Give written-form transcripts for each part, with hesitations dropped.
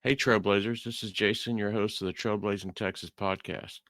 Hey, Trailblazers, this is Jason, your host of the Trailblazing Texas podcast.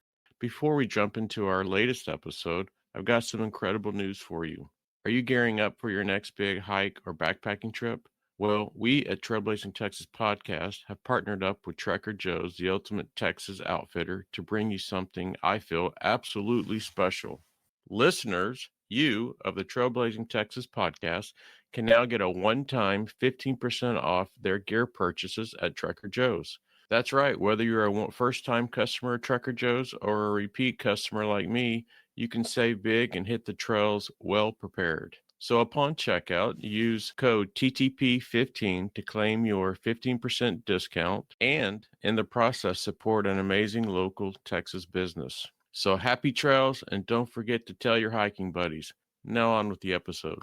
Before we jump into our latest episode, I've got some incredible news for you. Are you gearing up for your next big hike or backpacking trip? Well, we at Trailblazing Texas podcast have partnered up with Trekker Joe's, the ultimate Texas outfitter, to bring you something I feel absolutely special. Listeners, you of the Trailblazing Texas podcast can now get a one-time 15% off their gear purchases at Trekker Joe's. That's right, whether you're a first-time customer at Trekker Joe's or a repeat customer like me, you can save big and hit the trails well prepared. So upon checkout, use code TTP15 to claim your 15% discount and in the process support an amazing local Texas business. So happy trails, and don't forget to tell your hiking buddies. Now on with the episode.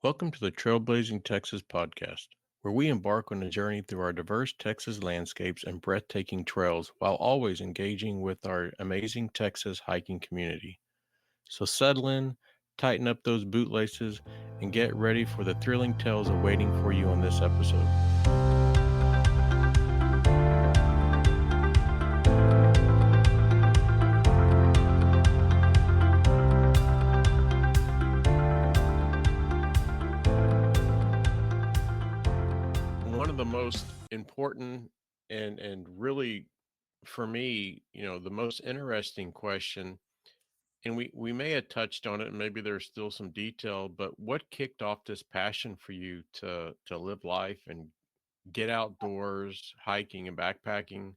Welcome to the Trailblazing Texas podcast, where we embark on a journey through our diverse Texas landscapes and breathtaking trails while always engaging with our amazing Texas hiking community. So settle in, tighten up those bootlaces, and get ready for the thrilling tales awaiting for you on this episode. One of the most important and really for me, the most interesting question, and we may have touched on it, and maybe there's still some detail, but what kicked off this passion for you to live life and get outdoors, hiking and backpacking?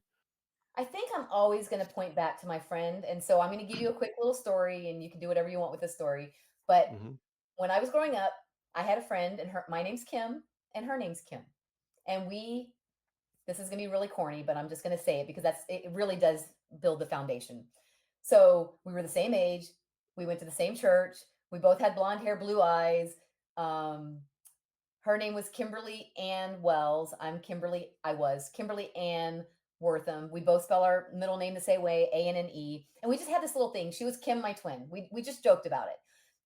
I think I'm always going to point back to my friend. And so I'm going to give you a quick little story and you can do whatever you want with the story. But Hmm. when I was growing up, I had a friend and my name's Kim and her name's Kim. And this is going to be really corny, but I'm just going to say it because it really does build the foundation. So we were the same age. We went to the same church. We both had blonde hair, blue eyes. Um, her name was Kimberly Ann Wells. I was Kimberly Ann Wortham. We both spell our middle name the same way, A-N-N-E. And we just had this little thing. She was Kim, my twin. We just joked about it.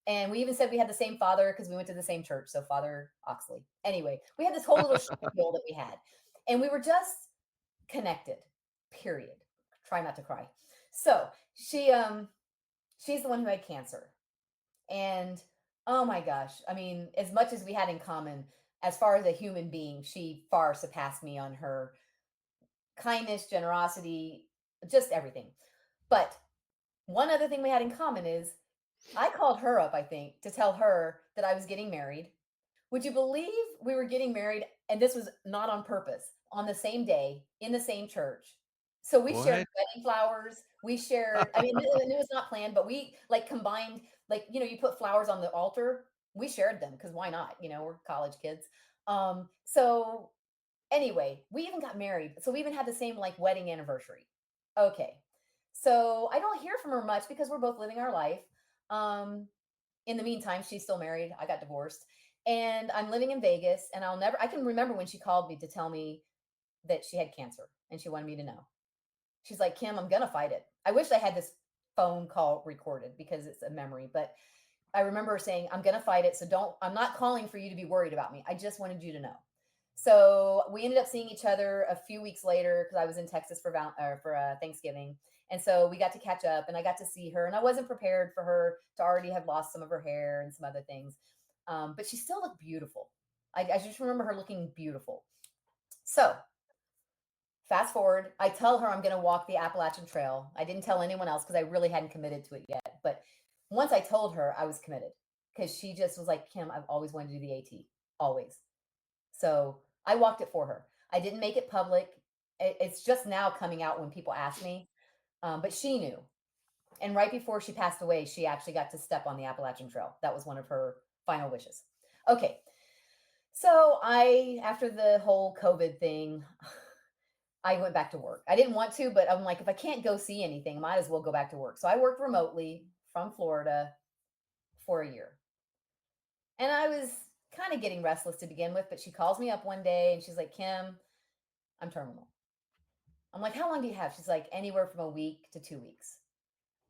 And we even said we had the same father because we went to the same church. So Father Oxley. Anyway, we had this whole little spiel that we had. And we were just connected, period. Try not to cry. So she's the one who had cancer. And oh my gosh, I mean, as much as we had in common, as far as a human being, she far surpassed me on her kindness, generosity, just everything. But one other thing we had in common is I called her up, I think, to tell her that I was getting married. Would you believe we were getting married? And this was not on purpose, on the same day, in the same church. So we shared What? wedding flowers. We shared, I mean, and it was not planned, but we like combined, like, you put flowers on the altar. We shared them because why not? We're college kids. So anyway, we even got married. So we even had the same like wedding anniversary. Okay. So I don't hear from her much because we're both living our life. Um, in the meantime, she's still married. I got divorced. And I'm living in Vegas. And I can remember when she called me to tell me that she had cancer and she wanted me to know. She's like, Kim, I'm going to fight it. I wish I had this phone call recorded because it's a memory. But I remember her saying, I'm going to fight it. So I'm not calling for you to be worried about me. I just wanted you to know. So we ended up seeing each other a few weeks later because I was in Texas for Thanksgiving. And so we got to catch up and I got to see her. And I wasn't prepared for her to already have lost some of her hair and some other things. But she still looked beautiful. I just remember her looking beautiful. So fast forward, I tell her I'm going to walk the Appalachian Trail. I didn't tell anyone else because I really hadn't committed to it yet. But once I told her, I was committed because she just was like, Kim, I've always wanted to do the AT, always. So I walked it for her. I didn't make it public. It's just now coming out when people ask me, but she knew. And right before she passed away, she actually got to step on the Appalachian Trail. That was one of her final wishes. Okay. So after the whole COVID thing, I went back to work. I didn't want to, but I'm like, if I can't go see anything, I might as well go back to work. So I worked remotely from Florida for a year. And I was kind of getting restless to begin with, but she calls me up one day and she's like, Kim, I'm terminal. I'm like, how long do you have? She's like, anywhere from a week to 2 weeks.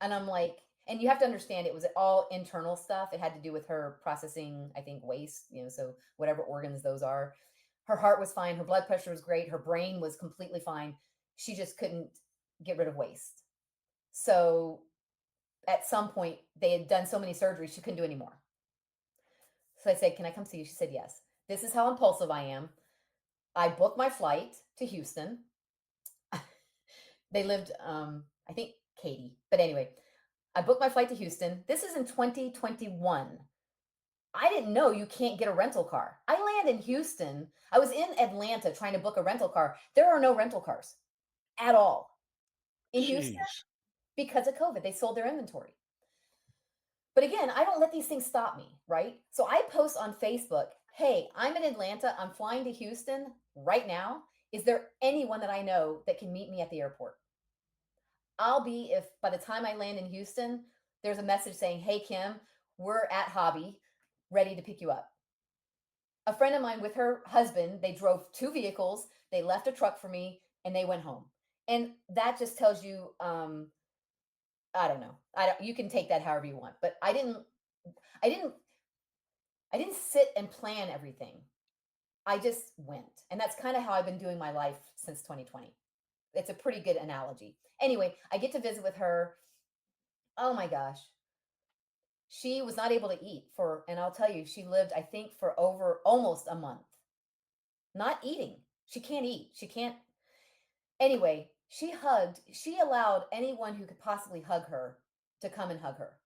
And I'm like, and you have to understand it was all internal stuff. It had to do with her processing, I think, waste, so whatever organs those are. Her heart was fine. Her blood pressure was great. Her brain was completely fine. She just couldn't get rid of waste. So at some point, they had done so many surgeries, she couldn't do anymore. So I said, "Can I come see you?" She said, "Yes." This is how impulsive I am. I booked my flight to Houston. They lived, I think, Katy. But anyway, I booked my flight to Houston. This is in 2021. I didn't know you can't get a rental car. I land in Houston. I was in Atlanta trying to book a rental car. There are no rental cars at all in Houston Jeez. because of COVID. They sold their inventory. But again, I don't let these things stop me, right? So I post on Facebook, "Hey, I'm in Atlanta. I'm flying to Houston right now. Is there anyone that I know that can meet me at the airport?" I'll be, if by the time I land in Houston, there's a message saying, "Hey, Kim, we're at Hobby, ready to pick you up." A friend of mine with her husband, they drove two vehicles, they left a truck for me, and they went home. And that just tells you, I don't know. I don't, you can take that however you want, but I didn't, I didn't sit and plan everything. I just went. And that's kind of how I've been doing my life since 2020. It's a pretty good analogy. Anyway, I get to visit with her. Oh my gosh. She was not able to eat for, and I'll tell you, she lived, I think, for over almost a month, not eating. She can't eat. She can't. Anyway, she allowed anyone who could possibly hug her to come and hug her.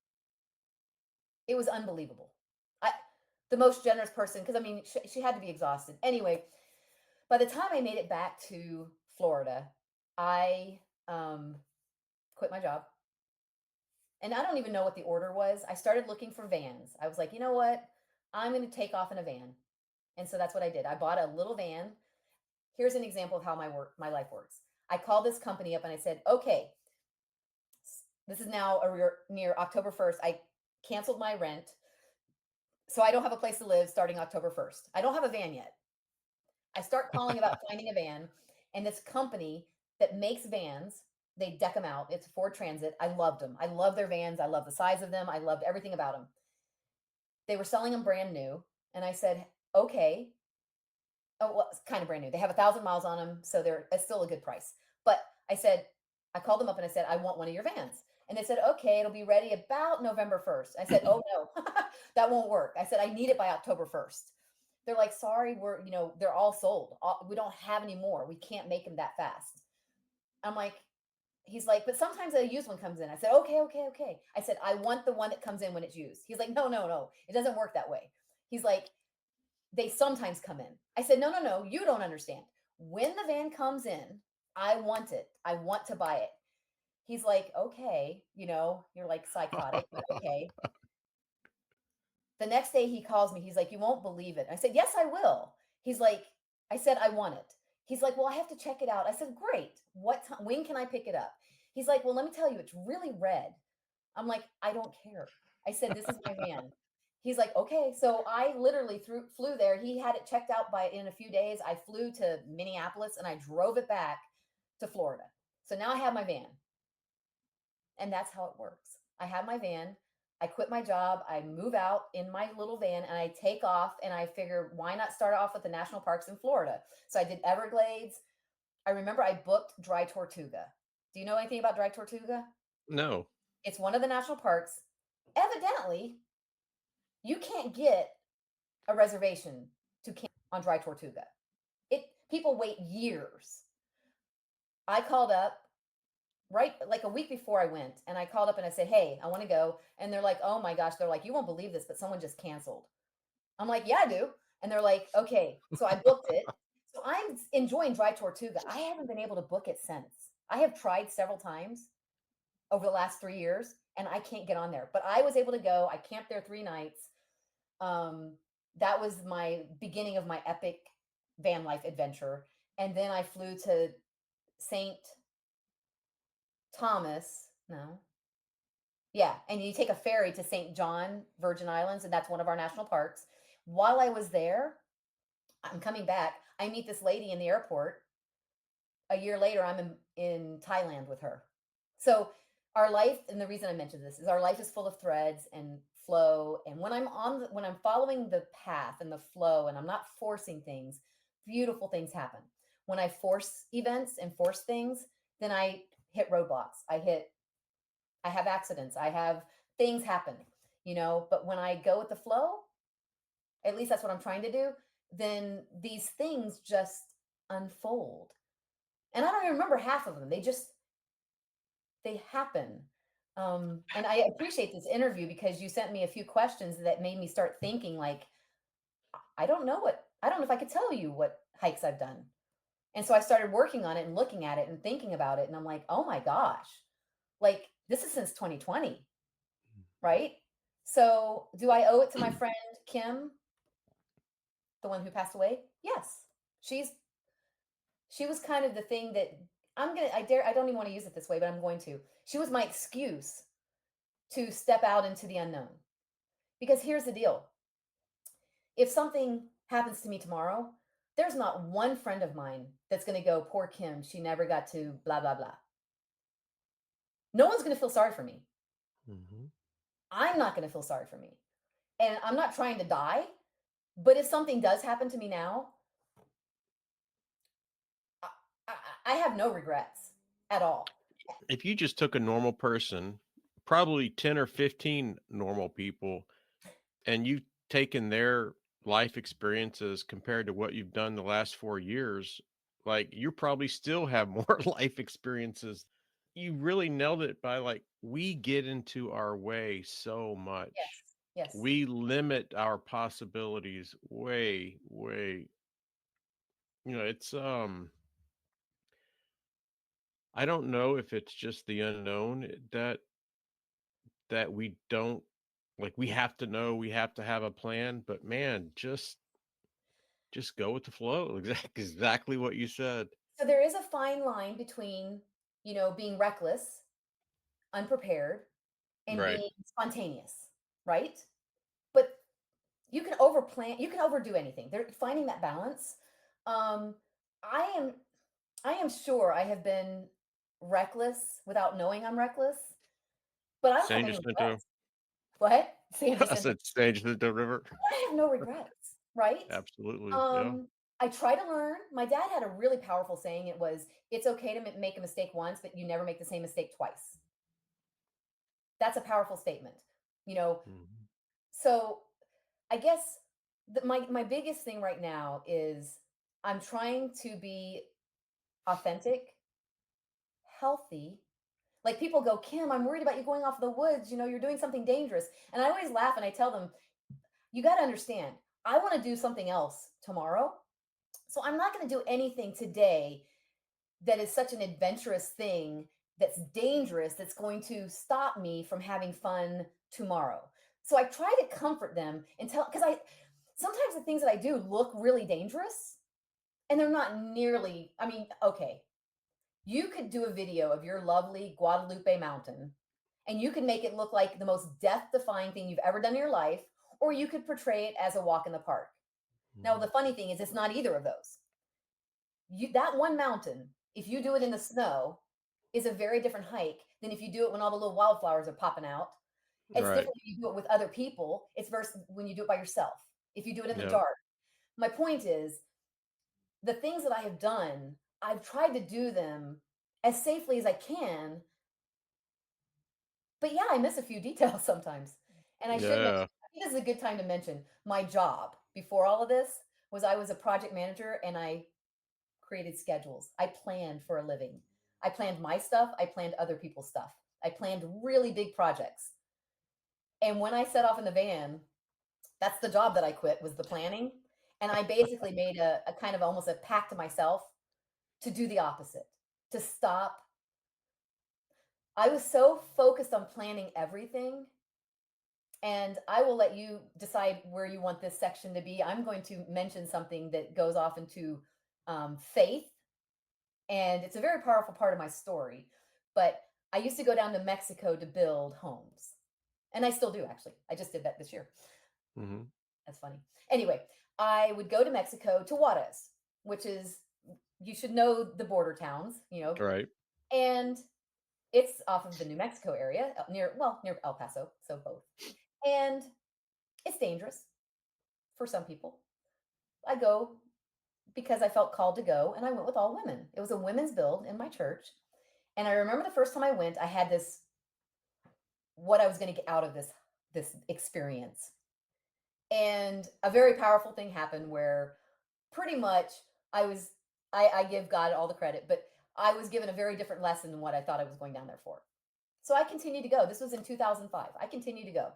It was unbelievable. I, the most generous person, because I mean, she had to be exhausted. Anyway, by the time I made it back to Florida, I quit my job. And I don't even know what the order was. I started looking for vans. I was like, you know what? I'm going to take off in a van. And so that's what I did. I bought a little van. Here's an example of how my life works. I called this company up and I said, "Okay, this is now near October 1st. I canceled my rent. So I don't have a place to live starting October 1st. I don't have a van yet." I start calling about finding a van, and this company that makes vans, they deck them out. It's Ford Transit. I loved them. I love their vans. I love the size of them. I loved everything about them. They were selling them brand new, and I said, "Okay." Oh, well, it's kind of brand new. They have 1,000 miles on them, so it's still a good price. But I said, I called them up and I said, "I want one of your vans." And they said, "Okay, it'll be ready about November 1st." I said, "Oh no, that won't work." I said, "I need it by October 1st." They're like, "Sorry, they're all sold. We don't have any more. We can't make them that fast." I'm like, he's like, "But sometimes a used one comes in." I said, "Okay, okay, okay." I said, "I want the one that comes in when it's used." He's like, "No, no, no. It doesn't work that way." He's like, "They sometimes come in." I said, "No, no, no. You don't understand. When the van comes in, I want it. I want to buy it." He's like, "Okay, you're like psychotic, but okay." The next day he calls me. He's like, "You won't believe it." I said, "Yes, I will." He's like, I said, "I want it." He's like, "Well, I have to check it out." I said, "Great. What time? When can I pick it up?" He's like, "Well, let me tell you, it's really red." I'm like, "I don't care." I said, "This is my van." He's like, "Okay." So I literally flew there. He had it checked out in a few days. I flew to Minneapolis and I drove it back to Florida. So now I have my van. And that's how it works. I have my van. I quit my job. I move out in my little van and I take off and I figure, why not start off with the national parks in Florida? So I did Everglades. I remember I booked Dry Tortuga. Do you know anything about Dry Tortuga? No. It's one of the national parks. Evidently, you can't get a reservation to camp on Dry Tortuga. People wait years. I called up right like a week before I went and I called up and I said, "Hey, I want to go." And they're like, "Oh my gosh." They're like, "You won't believe this, but someone just canceled." I'm like, "Yeah, I do." And they're like, "Okay." So I booked it. So I'm enjoying Dry Tortuga. I haven't been able to book it since. I have tried several times over the last 3 years and I can't get on there. But I was able to go. I camped there 3 nights. Um, that was my beginning of my epic van life adventure. And then I flew to St. Thomas. No, yeah, and you take a ferry to St. John, Virgin Islands, and that's one of our national parks. While I was there, I'm coming back. I meet this lady in the airport. A year later, I'm in Thailand with her. So our life, and the reason I mentioned this is our life is full of threads and flow. And when I'm following the path and the flow, and I'm not forcing things, beautiful things happen. When I force events and force things, then I hit roadblocks. I have accidents. I have things happen, but when I go with the flow, at least that's what I'm trying to do, then these things just unfold. And I don't even remember half of them. They happen. And I appreciate this interview because you sent me a few questions that made me start thinking like, I don't know if I could tell you what hikes I've done. And so I started working on it and looking at it and thinking about it. And I'm like, oh my gosh, like this is since 2020, right? So do I owe it to my friend Kim, the one who passed away? Yes. She's she was kind of the thing that I don't even want to use it this way, but I'm going to. She was my excuse to step out into the unknown. Because here's the deal. If something happens to me tomorrow, there's not one friend of mine that's going to go, poor Kim, she never got to blah, blah, blah. No one's going to feel sorry for me. Mm-hmm. I'm not going to feel sorry for me. And I'm not trying to die, but if something does happen to me now, I, I, I have no regrets at all. If you just took a normal person, probably 10 or 15 normal people, and you've taken their life experiences compared to what you've done the last 4 years, like you probably still have more life experiences. You really nailed it by like, we get into our way so much. Yes. Yes. We limit our possibilities way, way. It's I don't know if it's just the unknown that we don't like we have to know, we have to have a plan, but man, just go with the flow. Exactly what you said. So there is a fine line between, being reckless, unprepared, and Right. being spontaneous, right? But you can overplan, you can overdo anything. They're finding that balance. Um, I am I am sure I have been reckless without knowing I'm reckless, but I don't have San any Jacinto. regrets. What? San I Jacinto. said San Jacinto River. I have no regrets, right? Absolutely. Yeah. Um, I try to learn. My dad had a really powerful saying. It was, "It's okay to make a mistake once, but you never make the same mistake twice." That's a powerful statement, you know. Mhm. So I guess my biggest thing right now is I'm trying to be authentic, healthy. Like people go, Kim, I'm worried about you going off the woods. You're doing something dangerous. And I always laugh and I tell them, you got to understand, I want to do something else tomorrow. So I'm not going to do anything today that is such an adventurous thing that's dangerous that's going to stop me from having fun tomorrow. So I try to comfort them and tell because I sometimes the things that I do look really dangerous and they're not nearly, I mean, okay, you could do a video of your lovely Guadalupe mountain and you can make it look like the most death defying thing you've ever done in your life, or you could portray it as a walk in the park. Now, Mhm. the funny thing is, it's not either of those. That one mountain, if you do it in the snow, is a very different hike than if you do it when all the little wildflowers are popping out. It's Right. different if you do it with other people. It's versus when you do it by yourself. If you do it in the Yep. dark. My point is, the things that I have done, I've tried to do them as safely as I can. But yeah, I miss a few details sometimes. And I should mention, Yeah. I think this is a good time to mention my job before all of this was I was a project manager and I created schedules. I planned for a living. I planned my stuff. I planned other people's stuff. I planned really big projects. And when I set off in the van, that's the job that I quit was the planning. And I basically made a kind of almost a pact to myself to do the opposite, to stop. I was so focused on planning everything. And I will let you decide where you want this section to be. I'm going to mention something that goes off into faith. And it's a very powerful part of my story. But I used to go down to Mexico to build homes. And I still do, actually. I just did that this year. Hmm. That's funny. Anyway, I would go to Mexico to Juarez, which is, you should know the border towns, Right. and it's off of the New Mexico area, near El Paso, so both. And it's dangerous for some people. I go because I felt called to go, and I went with all women. It was a women's build in my church. And I remember the first time I went, I had this what I was going to get out of this experience. And a very powerful thing happened where pretty much I was I give God all the credit, but I was given a very different lesson than what I thought I was going down there for. So I continued to go. This was in 2005. I continued to go.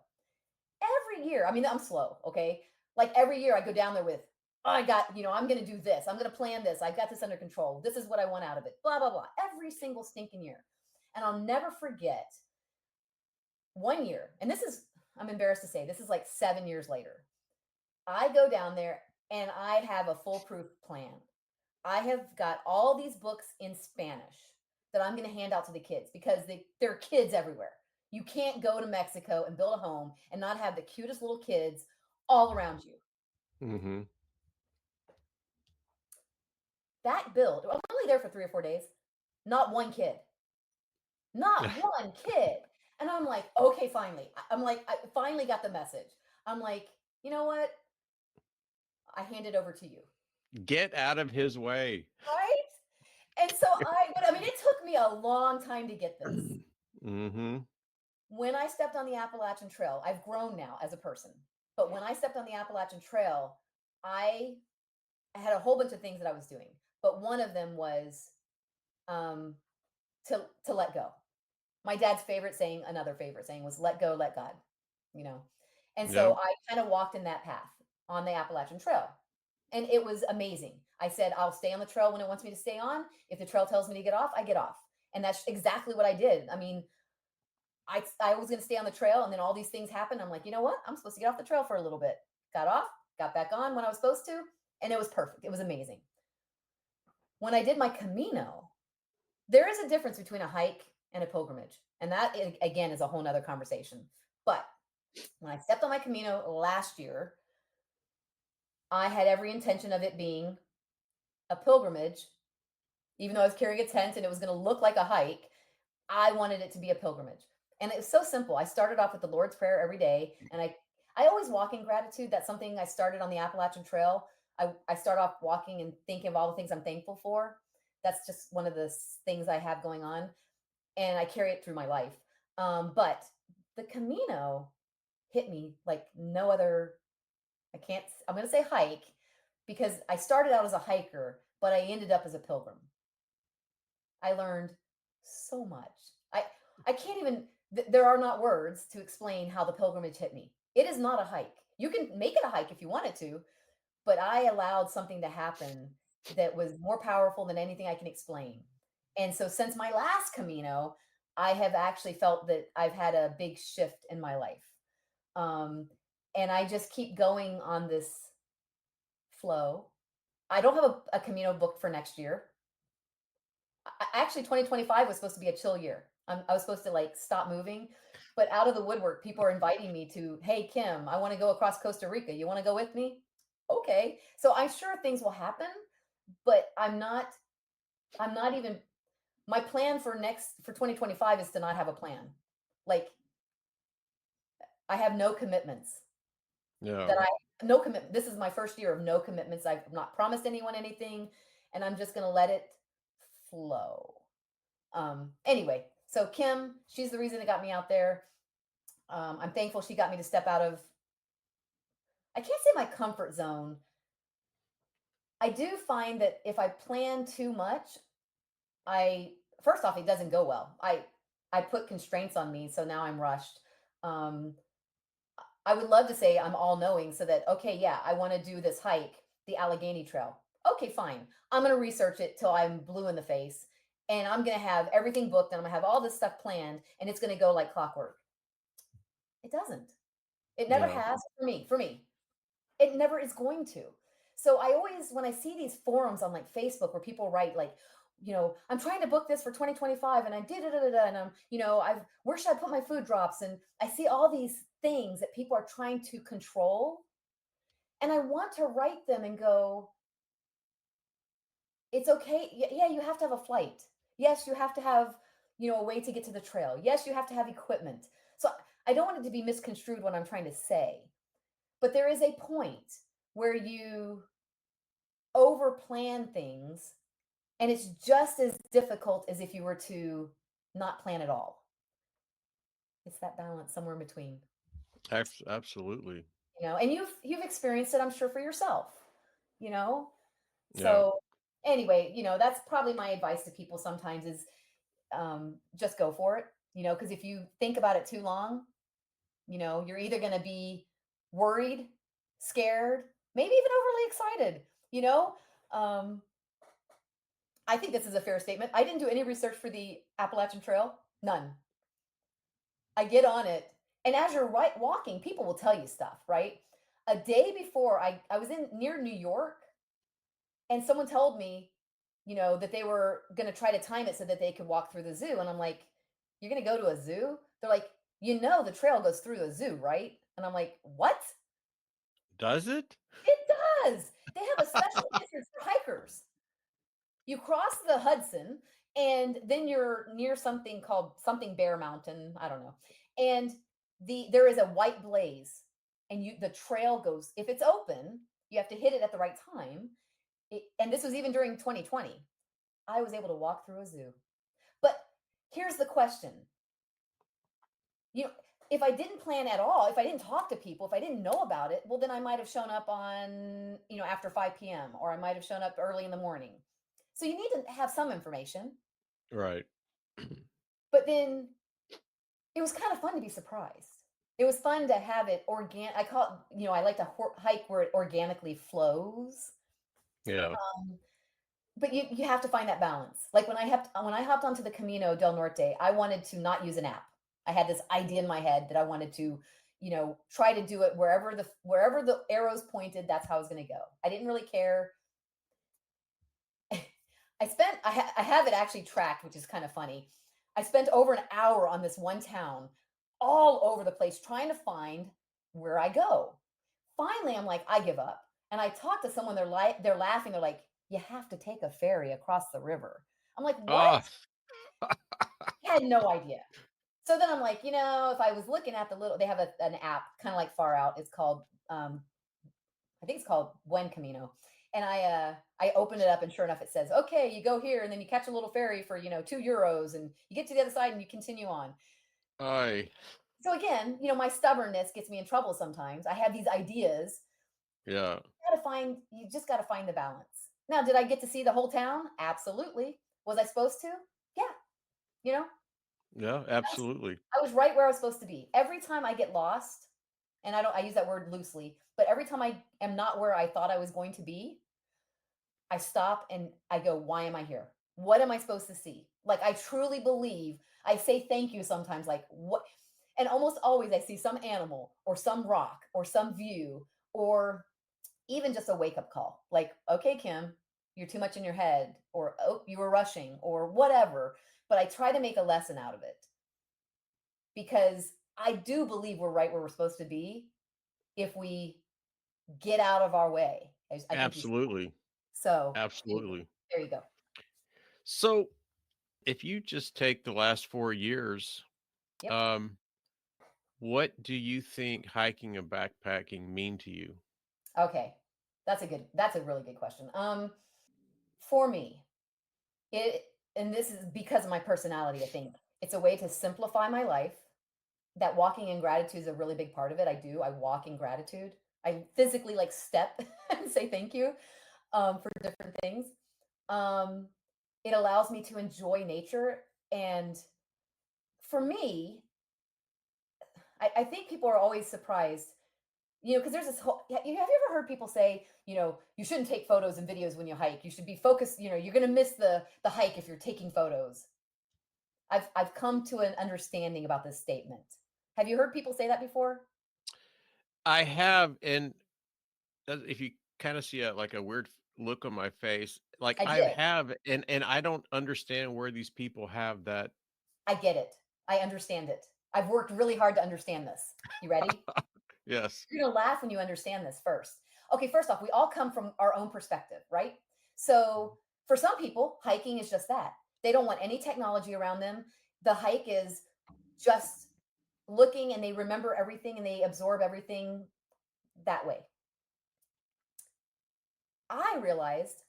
Every year, I mean, I'm slow, okay? Like every year I go down there with, oh, I got, I'm going to do this. I'm going to plan this. I've got this under control. This is what I want out of it. Blah, blah, blah. Every single stinking year. And I'll never forget one year. And this is, I'm embarrassed to say, this is like 7 years later. I go down there and I have a foolproof plan. I have got all these books in Spanish that I'm going to hand out to the kids because there are kids everywhere. You can't go to Mexico and build a home and not have the cutest little kids all around you. Mm-hmm. That build, I'm only there for 3 or 4 days. Not one kid. Not one kid. And I'm like, okay, finally. I'm like, I finally got the message. I'm like, you know what? I hand it over to you. Get out of his way. Right? And so but I mean, it took me a long time to get this. Mm-hmm. When I stepped on the Appalachian Trail, I've grown now as a person, but when I stepped on the Appalachian Trail, I had a whole bunch of things that I was doing, but one of them was um, to let go. My dad's favorite saying, another favorite saying, was "Let go, let God." You know, and so Yep. I kind of walked in that path on the Appalachian Trail, and it was amazing. I said, "I'll stay on the trail when it wants me to stay on. If the trail tells me to get off, I get off." And that's exactly what I did. I mean, I was going to stay on the trail, and then all these things happened. I'm like, you know what? I'm supposed to get off the trail for a little bit. Got off, got back on when I was supposed to, and it was perfect. It was amazing. When I did my Camino, there is a difference between a hike and a pilgrimage, and that again is a whole nother conversation. But when I stepped on my Camino last year, I had every intention of it being a pilgrimage, even though I was carrying a tent and it was going to look like a hike. I wanted it to be a pilgrimage. And it was so simple. I started off with the Lord's Prayer every day. And I always walk in gratitude. That's something I started on the Appalachian Trail. I start off walking and thinking of all the things I'm thankful for. That's just one of the things I have going on. And I carry it through my life. But the Camino hit me like no other. I'm going to say hike because I started out as a hiker, but I ended up as a pilgrim. I learned so much. I can't even there are not words to explain how the pilgrimage hit me. It is not a hike. You can make it a hike if you wanted to, but I allowed something to happen that was more powerful than anything I can explain. And so since my last Camino, I have actually felt that I've had a big shift in my life. Um, and I just keep going on this flow. I don't have a Camino booked for next year. Actually 2025 was supposed to be a chill year. I was supposed to like stop moving, but out of the woodwork, people are inviting me to, hey, Kim, I want to go across Costa Rica. You want to go with me? Okay. So I'm sure things will happen, but I'm not even, my plan for 2025 is to not have a plan. Like I have no commitments Yeah. that I, no commitment. This is my first year of no commitments. I've not promised anyone anything, and I'm just going to let it flow. Anyway, so Kim, she's the reason that got me out there. I'm thankful she got me to step out of, I can't say my comfort zone. I do find that if I plan too much, I, first off, it doesn't go well. I put constraints on me, so now I'm rushed. Um, I would love to say I'm all knowing so that, okay, yeah, I want to do this hike, the Allegheny Trail. Okay, fine. I'm going to research it till I'm blue in the face, and I'm going to have everything booked and I'm going to have all this stuff planned and it's going to go like clockwork. It doesn't. It never Yeah. has for me. For me, it never is going to. So I always, when I see these forums on like Facebook where people write like, I'm trying to book this for 2025 and I did it, and where should I put my food drops? And I see all these things that people are trying to control. And I want to write them and go, it's okay. Yeah, you have to have a flight. Yes, you have to have, a way to get to the trail. Yes, you have to have equipment. So I don't want it to be misconstrued what I'm trying to say. But there is a point where you over plan things, and it's just as difficult as if you were to not plan at all. It's that balance somewhere in between, Absolutely. and you've experienced it, I'm sure, for yourself, you know? Yeah. So anyway, that's probably my advice to people sometimes is just go for it, because if you think about it too long, you're either going to be worried, scared, maybe even overly excited, you know? Um, I think this is a fair statement. I didn't do any research for the Appalachian Trail, none. I get on it, and as you're right walking, people will tell you stuff, right? A day before, I was in near New York, and someone told me, that they were going to try to time it so that they could walk through the zoo, and I'm like, "You're going to go to a zoo?" They're like, the trail goes through a zoo, right?" And I'm like, "What?" Does it? It does. They have a special entrance for hikers. You cross the Hudson, and then you're near something called something Bear Mountain. I don't know. And there is a white blaze, and the trail goes. If it's open, you have to hit it at the right time. And this was even during 2020. I was able to walk through a zoo. But here's the question: you know, if I didn't plan at all, if I didn't talk to people, if I didn't know about it, well, then I might have shown up on, after 5 p.m., or I might have shown up early in the morning. So you need to have some information. Right. But then it was kind of fun to be surprised. It was fun to have it I call it, I like to hike where it organically flows. Yeah. Um, but you have to find that balance. Like when I hopped onto the Camino del Norte, I wanted to not use an app. I had this idea in my head that I wanted to, try to do it wherever the arrows pointed. That's how I was going to go. I didn't really care. I have it actually tracked, which is kind of funny. I spent over an hour on this one town, all over the place, trying to find where I go. Finally, I'm like, I give up. And I talked to someone, they're laughing, they're like, "You have to take a ferry across the river." I'm like, "What?" Oh, I had no idea. So then I'm like, if I was looking at they have an app kind of like Far Out. It's called, I think it's called Buen Camino. And I open it up, and sure enough, it says, "Okay, you go here, and then you catch a little ferry for €2, and you get to the other side, and you continue on." I So again, my stubbornness gets me in trouble sometimes. I have these ideas. yeah. You just got to find the balance. Now, did I get to see the whole town? Absolutely. Was I supposed to? Yeah. You know, Yeah, I was, absolutely. I was right where I was supposed to be. Every time I get lost, and I use that word loosely, but every time I am not where I thought I was going to be, I stop and I go, "Why am I here? What am I supposed to see?" Like, I truly believe, I say thank you sometimes, like, what? And almost always I see some animal or some rock or some view, or even just a wake up call. Like, "Okay, Kim, you're too much in your head," or, "Oh, you were rushing," or whatever. But I try to make a lesson out of it, because I do believe we're right where we're supposed to be if we get out of our way. I think you said. Absolutely. So anyway, Absolutely. there you go. So, if you just take the last 4 years, Yep. um, what do you think hiking and backpacking mean to you? Okay. That's a really good question. For me, it and this is because of my personality, I think. It's a way to simplify my life. That walking in gratitude is a really big part of it. I walk in gratitude. I physically like step and say thank you for different things. Um, it allows me to enjoy nature. And for me, I think people are always surprised, because there's this whole. Have you ever heard people say, you shouldn't take photos and videos when you hike. You should be focused. You're going to miss the hike if you're taking photos. I've come to an understanding about this statement. Have you heard people say that before? I have, and if you kinda see like a weird look on my face, like, I I did. have, and I don't understand where these people have that. I get it. I understand it. I've worked really hard to understand this. You ready? Yes. You're gonna laugh when you understand this first. Okay, first off, we all come from our own perspective, right? So for some people, hiking is just that. They don't want any technology around them. The hike is just looking, and they remember everything, and they absorb everything that way. I realized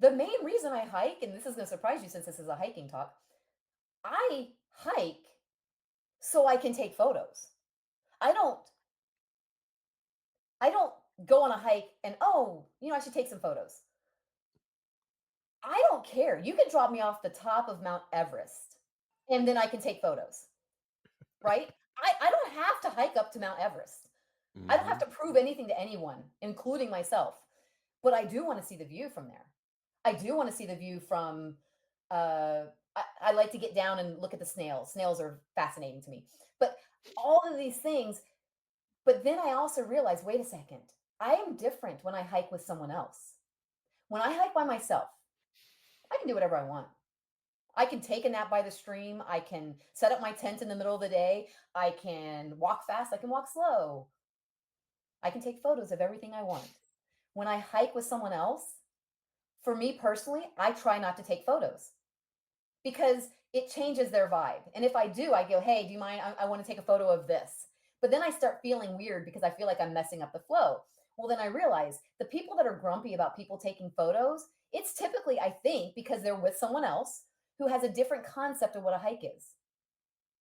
the main reason I hike, and this is going to surprise you since this is a hiking talk, I hike so I can take photos. I don't I don't go on a hike and oh, I should take some photos. I don't care. You can drop me off the top of Mount Everest and then I can take photos, right? I don't have to hike up to Mount Everest. I don't have Hmm. to prove anything to anyone, including myself. But I do want to see the view from there. I do want to see the view from I like to get down and look at the snails. Snails are fascinating to me. But all of these things, but then I also realize, wait a second. I am different when I hike with someone else. When I hike by myself, I can do whatever I want. I can take a nap by the stream. I can set up my tent in the middle of the day. I can walk fast. I can walk slow. I can take photos of everything I want. When I hike with someone else, for me personally, I try not to take photos because it changes their vibe. And if I do, I go, hey, do you mind? I want to take a photo of this. But then I start feeling weird because I feel like I'm messing up the flow. Well, then I realize the people that are grumpy about people taking photos, it's typically, I think, because they're with someone else who has a different concept of what a hike is.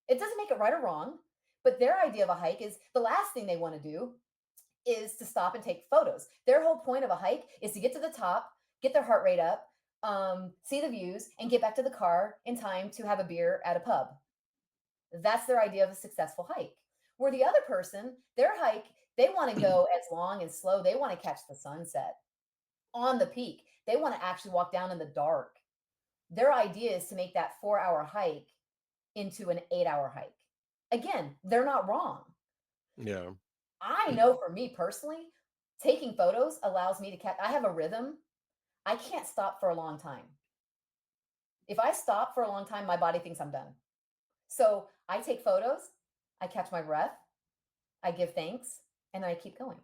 It doesn't make it right or wrong, but their idea of a hike is the last thing they want to do is to stop and take photos. Their whole point of a hike is to get to the top, get their heart rate up, see the views, and get back to the car in time to have a beer at a pub. That's their idea of a successful hike. Where the other person, their hike, they want to go as long and slow. They want to catch the sunset on the peak. They want to actually walk down in the dark. Their idea is to make that 4 hour hike into an 8 hour hike. Again, they're not wrong. Yeah. I know for me personally, taking photos allows me to catch. I have a rhythm. I can't stop for a long time. If I stop for a long time, my body thinks I'm done. So I take photos, I catch my breath, I give thanks, and I keep going.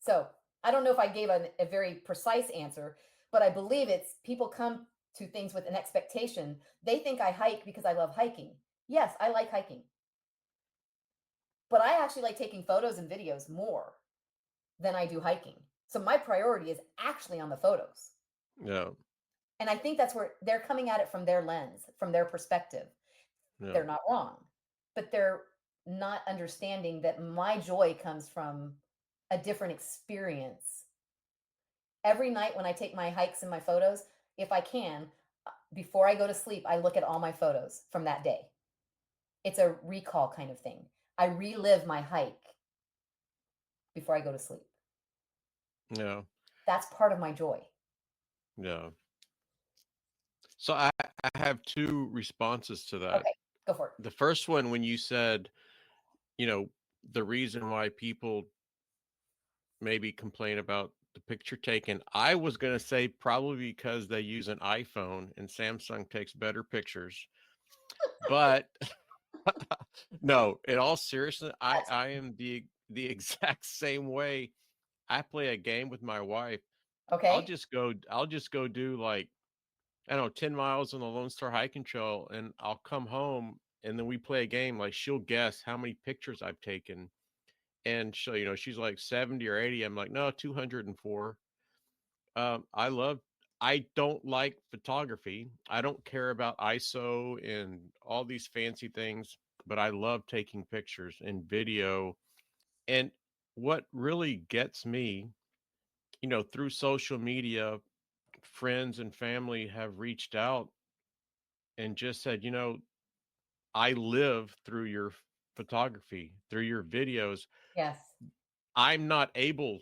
So I don't know if I gave a very precise answer, but I believe it's people come to things with an expectation. They think I hike because I love hiking. Yes, I like hiking, but I actually like taking photos and videos more than I do hiking. So my priority is actually on the photos. Yeah. And I think that's where they're coming at it from their lens, from their perspective. Yeah. They're not wrong, but they're not understanding that my joy comes from a different experience. Every night when I take my hikes and my photos, if I can, before I go to sleep, I look at all my photos from that day. It's a recall kind of thing. I relive my hike before I go to sleep. Yeah. That's part of my joy. Yeah. So I have two responses to that. Okay, go for it. The first one, when you said, you know, the reason why people maybe complain about the picture taken, I was going to say probably because they use an iPhone and Samsung takes better pictures. But no, in all seriousness, That's I am the exact same way. I play a game with my wife. okay. I'll just go do like, I don't know, 10 miles on the Lone Star hiking trail, and I'll come home and then we play a game. Like, she'll guess how many pictures I've taken. And she'll, she's like 70 or 80. I'm like, no, 204. I love, I don't like photography. I don't care about ISO and all these fancy things, but I love taking pictures and video. And what really gets me, through social media, friends and family have reached out and just said, I live through your photography, through your videos. Yes. I'm not able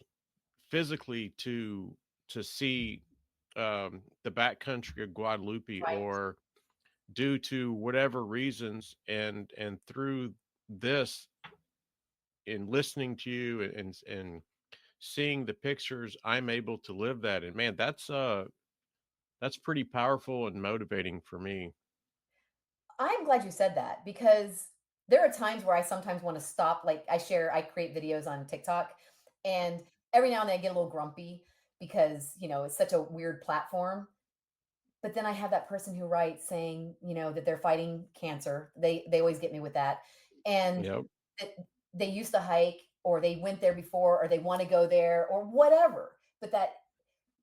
physically to see the backcountry of Guadalupe, Right. or due to whatever reasons, and through this, in listening to you and seeing the pictures, I'm able to live that. And man, that's pretty powerful and motivating for me. I'm glad you said that because there are times where I sometimes want to stop. Like I create videos on TikTok, and every now and then I get a little grumpy because, it's such a weird platform. But then I have that person who writes saying, that they're fighting cancer. They always get me with that. And Yep. that they used to hike or they went there before or they want to go there or whatever. But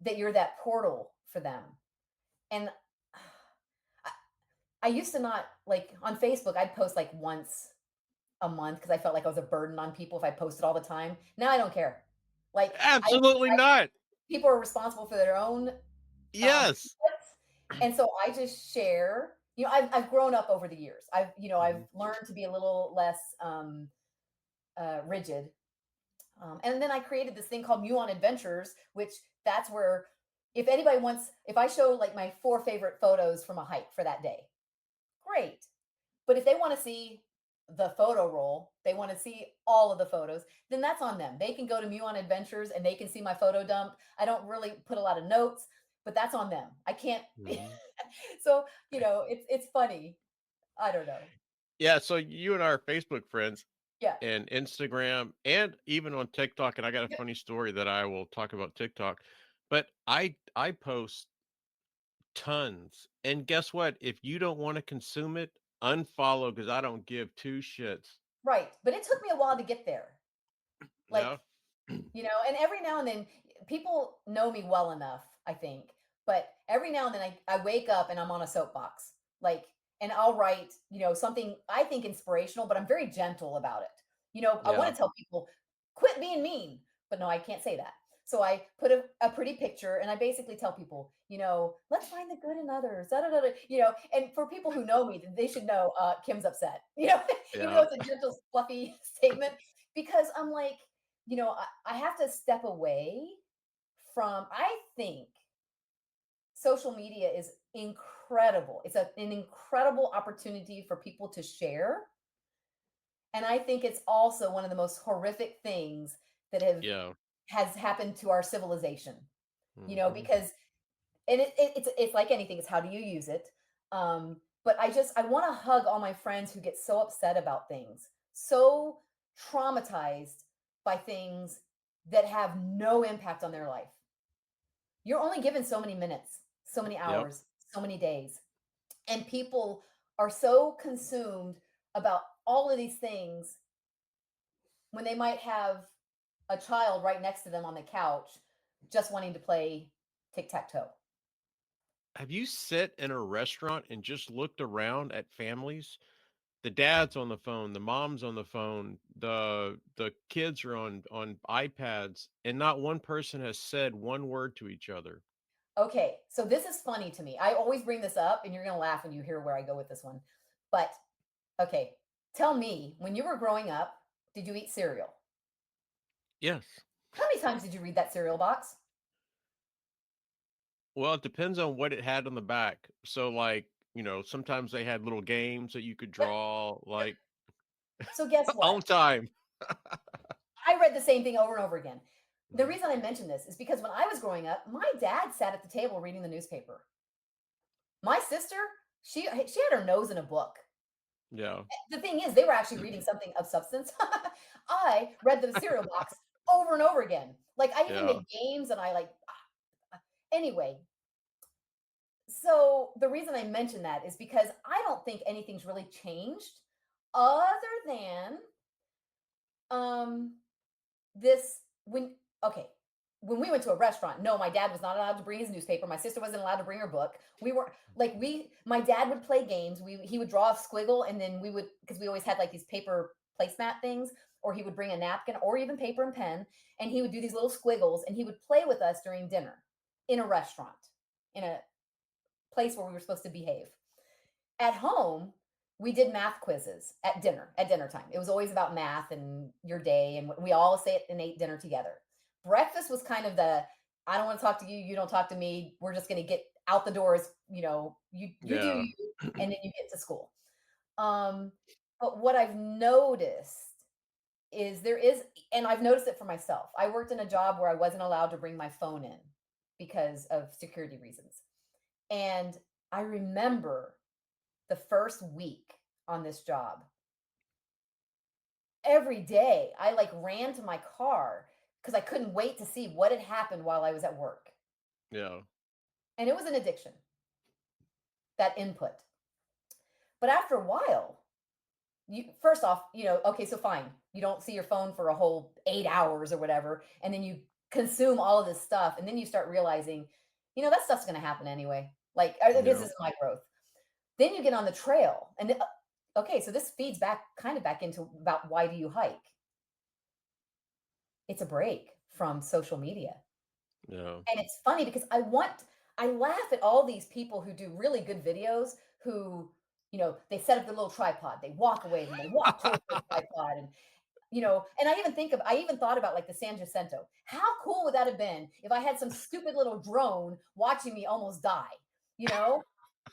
that you're that portal for them. And I, I used to not like on Facebook, I'd post like once a month because I felt like I was a burden on people if I posted all the time. Now I don't care. Like Absolutely not. people are responsible for their own Yes. inputs, and so I just share. I've grown up over the years. I've Mhm. learned to be a little less rigid. And then I created this thing called Muon Adventures, which that's where if I show like my 4 favorite photos from a hike for that day, great. But if they want to see the photo roll, they want to see all of the photos, then that's on them. They can go to Muon Adventures and they can see my photo dump. I don't really put a lot of notes, but that's on them. I can't. Mhm. So it's funny. I don't know. Yeah, so you and I are Facebook friends Yeah. and Instagram and even on TikTok, and I got a Yep. funny story that I will talk about TikTok. But I post tons. And guess what? If you don't want to consume it, unfollow because I don't give two shits. Right. But it took me a while to get there. Like, Yeah. and every now and then people know me well enough, I think. But every now and then I wake up and I'm on a soapbox. Like, and I'll write, something I think inspirational, but I'm very gentle about it. I want Yeah. to tell people, quit being mean, but no, I can't say that. So I put a pretty picture and I basically tell people, let's find the good in others. Da, da, da, da, and for people who know me, they should know Kim's upset, even though Yeah. it's a gentle, fluffy statement, because I'm like, I have to step away from, I think social media is incredible. It's an incredible opportunity for people to share. And I think it's also one of the most horrific things that Yeah. has happened to our civilization, Hmm. because, and it's like anything, it's how do you use it? But I want to hug all my friends who get so upset about things, so traumatized by things that have no impact on their life. You're only given so many minutes, so many Yep. hours, so many days. And people are so consumed about all of these things when they might have a child right next to them on the couch just wanting to play tic tac toe. Have you sit in a restaurant and just looked around at families? The dad's on the phone, the mom's on the phone, the kids are on iPads, and not one person has said one word to each other. Okay, so this is funny to me. I always bring this up, and you're going to laugh when you hear where I go with this one. But okay, tell me, when you were growing up, did you eat cereal? Yes. How many times did you read that cereal box? Well, it depends on what it had on the back. So, like, sometimes they had little games that you could Yep, draw, yep. like So guess what? all the time. I read the same thing over and over again. The Mhm. reason I mention this is because when I was growing up, my dad sat at the table reading the newspaper. My sister, she had her nose in a book. Yeah. The thing is, they were actually reading something of substance. I read the cereal box over and over again. Like I even Yeah. made games, and anyway. So the reason I mention that is because I don't think anything's really changed other than um this when okay, when we went to a restaurant, no, my dad was not allowed to bring his newspaper. My sister wasn't allowed to bring her book. We were like my dad would play games. He would draw a squiggle, and then we would, because we always had like these paper placemat things, or he would bring a napkin or even paper and pen, and he would do these little squiggles, and he would play with us during dinner in a restaurant, in a place where we were supposed to behave. At home, we did math quizzes at dinner time. It was always about math and your day, and we all sat and ate dinner together. Breakfast was kind of the, I don't want to talk to you, you don't talk to me. We're just going to get out the doors, you do Yeah. you, and then you get to school. Um, but what I've noticed is and I've noticed it for myself. I worked in a job where I wasn't allowed to bring my phone in because of security reasons. And I remember the first week on this job, every day I like ran to my car because I couldn't wait to see what had happened while I was at work. Yeah. And it was an addiction, that input. But after a while, you first off, okay, so fine. You don't see your phone for a whole 8 hours or whatever. And then you consume all of this stuff, and then you start realizing, that stuff's gonna happen anyway. Like, this Yeah. is my growth. Then you get on the trail, and okay, so this feeds back kind of back into about why do you hike? It's a break from social media. Yeah. And it's funny because I laugh at all these people who do really good videos who, they set up their little tripod, they walk away, and they walk towards their tripod, and I even thought about like the San Jacinto. How cool would that have been if I had some stupid little drone watching me almost die? You know?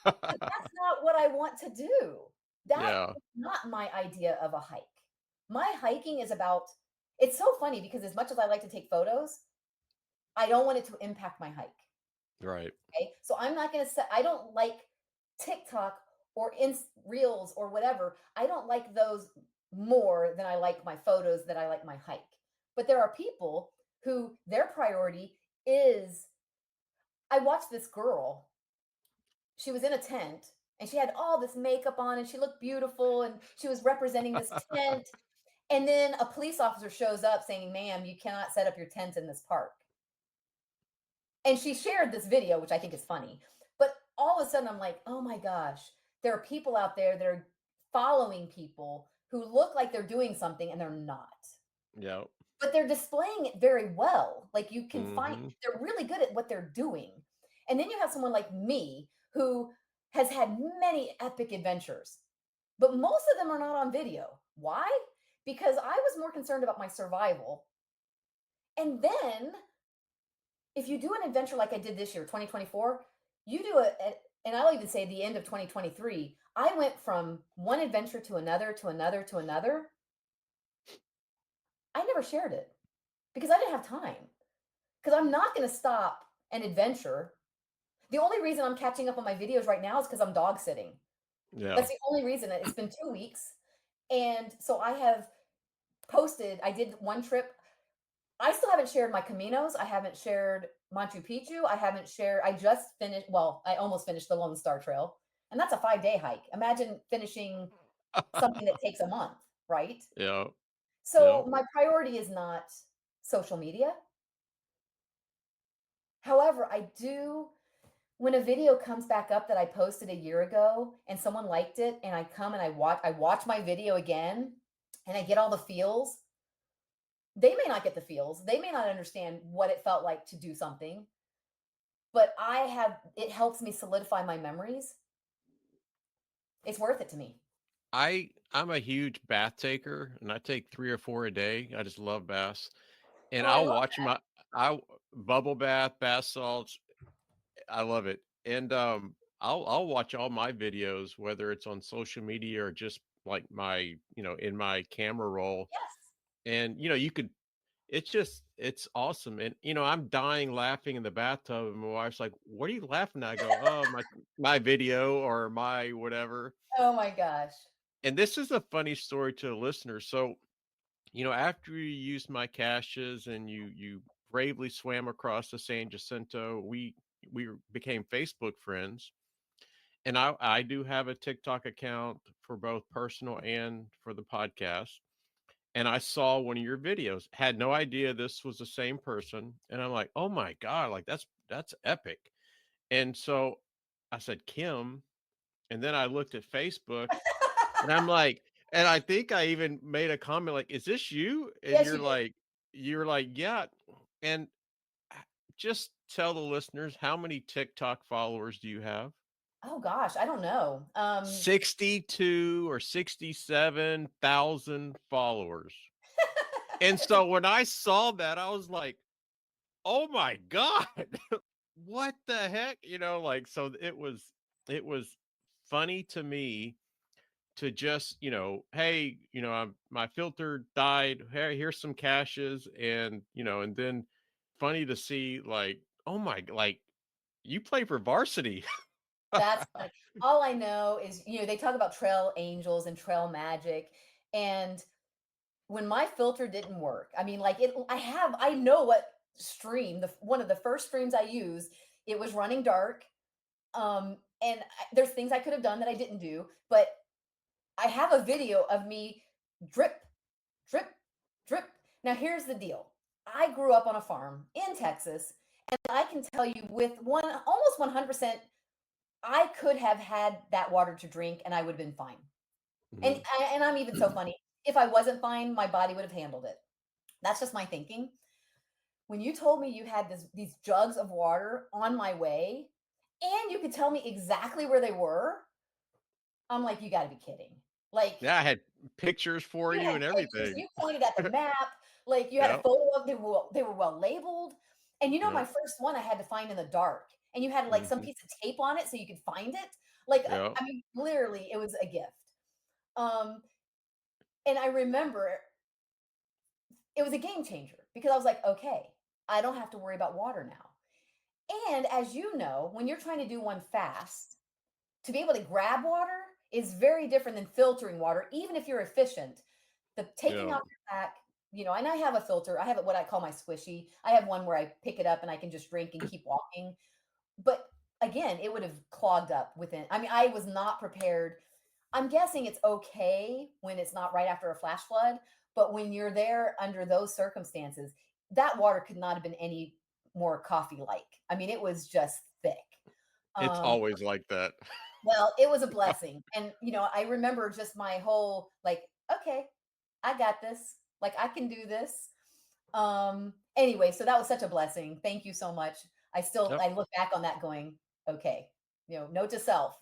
But that's not what I want to do. That Yeah. is not my idea of a hike. My hiking is about it's so funny because as much as I like to take photos, I don't want it to impact my hike. Right. Okay. So I'm not going to say, I don't like TikTok or Reels or whatever. I don't like those more than I like my photos, that I like my hike. But there are people who their priority is I watched this girl. She was in a tent and she had all this makeup on and she looked beautiful and she was representing this tent. And then a police officer shows up saying, "Ma'am, you cannot set up your tent in this park." And she shared this video, which I think is funny. But all of a sudden, I'm like, oh my gosh, there are people out there that are following people who look like they're doing something and they're not. Yeah. But they're displaying it very well. Like you can find, Mhm. they're really good at what they're doing. And then you have someone like me who has had many epic adventures, but most of them are not on video. Why? Because I was more concerned about my survival. And then if you do an adventure like I did this year, 2024, you do and I'll even say the end of 2023, I went from one adventure to another, to another, to another. I never shared it because I didn't have time. Because I'm not going to stop an adventure. The only reason I'm catching up on my videos right now is because I'm dog sitting. Yeah. That's the only reason. It's been 2 weeks. And so I have posted, I did one trip. I still haven't shared my Caminos. I haven't shared Machu Picchu. I just finished, well, I almost finished the Lone Star Trail, and that's a 5-day hike. Imagine finishing something that takes a month, right? Yeah. Yeah. So my priority is not social media. However, I do, when a video comes back up that I posted a year ago and someone liked it, and I come and I watch my video again and I get all the feels. They may not get the feels. They may not understand what it felt like to do something, but it helps me solidify my memories. It's worth it to me. I'm a huge bath taker, and I take 3 or 4 a day. I just love baths, and Oh, I I'll love watch my I bubble bath, bath salts, I love it, and, I'll watch all my videos, whether it's on social media or just, like, in my camera roll, yes. and, you could it's awesome, and, I'm dying laughing in the bathtub, and my wife's like, "What are you laughing at?" I go, "Oh, my video or my whatever." Oh my gosh. And this is a funny story to the listeners. So, after you used my caches and you bravely swam across the San Jacinto, we became Facebook friends. And I do have a TikTok account for both personal and for the podcast. And I saw one of your videos, had no idea this was the same person. And I'm like, oh my God, like that's epic. And so I said, Kim. And then I looked at Facebook and I'm like, and I think I even made a comment like, "Is this you?" And Yes, you did. you're like, "Yeah." And h just tell the listeners, how many TikTok followers do you have? Oh gosh, I don't know. 62 or 67,000 followers. And so when I saw that, I was like, "Oh my god. What the heck?" Like, so it was funny to me to just, hey, my filter died. Hey, here's some caches, and then funny to see like, oh my, like you play for varsity. That's funny. All I know is, they talk about trail angels and trail magic, and when my filter didn't work, I mean, like I know what stream, one of the first streams I used, it was running dark. And there's things I could have done that I didn't do, but I have a video of me drip, drip, drip. Now here's the deal. I grew up on a farm in Texas, and I can tell you with one almost 100%, I could have had that water to drink and I would have been fine. And Mhm. and I'm even so funny. If I wasn't fine, my body would have handled it. That's just my thinking. When you told me you had these jugs of water on my way and you could tell me exactly where they were, I'm like, you got to be kidding. Like, Yeah, I had pictures for you you had and pictures, everything. you pointed at the map, like you had a Yep, photo of they were well labeled. And my yep, first one I had to find in the dark. And you had like some mhm, piece of tape on it so you could find it. Like yep. I mean, literally, it was a gift. Um, and I remember it was a game changer because I was like, okay, I don't have to worry about water now. And as you know, when you're trying to do one fast, to be able to grab water is very different than filtering water, even if you're efficient. The taking Yep. off your pack, and I have a filter. I have what I call my squishy. I have one where I pick it up and I can just drink and keep walking. But again, it would have clogged up within. I mean, I was not prepared. I'm guessing it's okay when it's not right after a flash flood, but when you're there under those circumstances, that water could not have been any more coffee like. I mean, it was just thick. It's Um, always like that. well, it was a blessing. And, I remember just my whole like, okay, I got this. Like I can do this. Anyway, so that was such a blessing. Thank you so much. Yep. I look back on that going, okay, note to self,